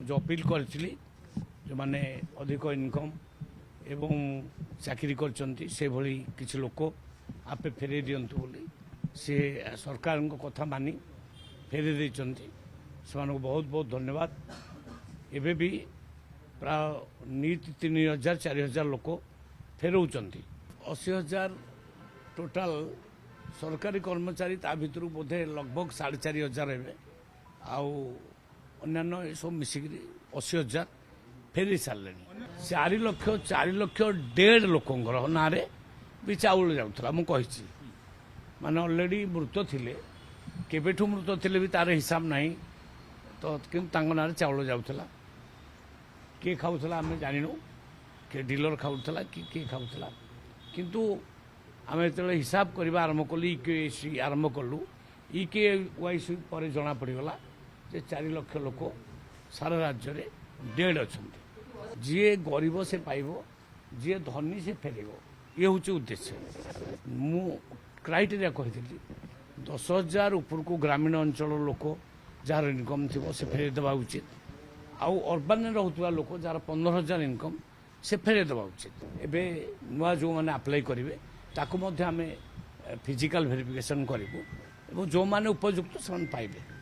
जो अपील करी जो माने अधिक इनकम एवं चाकरी करभली किसी लोक आपे फेरे दिंतु बोली सी सरकार कथा मानी फेरे देते से बहुत बहुत धन्यवाद। एबे भी प्राय नीति 3000-4000 लोक फेरौंट 80,000 टोटाल सरकारी कर्मचारी ता भर बोधे लगभग 4,500 हे अन्य सब मिसिक 80,000 फेरी सारे 4 लक्ष 1.5 लोकंर ना भी चाउल जाऊला मुझे माने ऑलरेडी मृत थिले केबेठू मृत थिले भी तार हिसाब नहीं तो किंतु ना चाउल जाऊला किए खाऊला आम जानिनु किए डीलर खाऊला किए खाऊला किंतु आम जो हिसाब करवा आरंभ कलु इकेसी आरंभ कलु इकेवाईसी पर जना पड़गला जे 4 लक्ष लोक सारा राज्य में डेड अच्छा जी गरीब से पाइब जी धनी से फेर ये हूँ उद्देश्य मु क्राइटेरिया कही 10,000 ऊपर को ग्रामीण अंचल लोक जार इनकम थी से फेर देवा उचित आउ अर्बान रोकवा लोक जार 15,000 इनकम से फेर देवा उचित। एबे नुआ जो मैंने अप्लाई करेंगे ताकू आम फिजिकल वेरिफिकेशन करूँ जो मैंने उपयुक्त से पाइबे।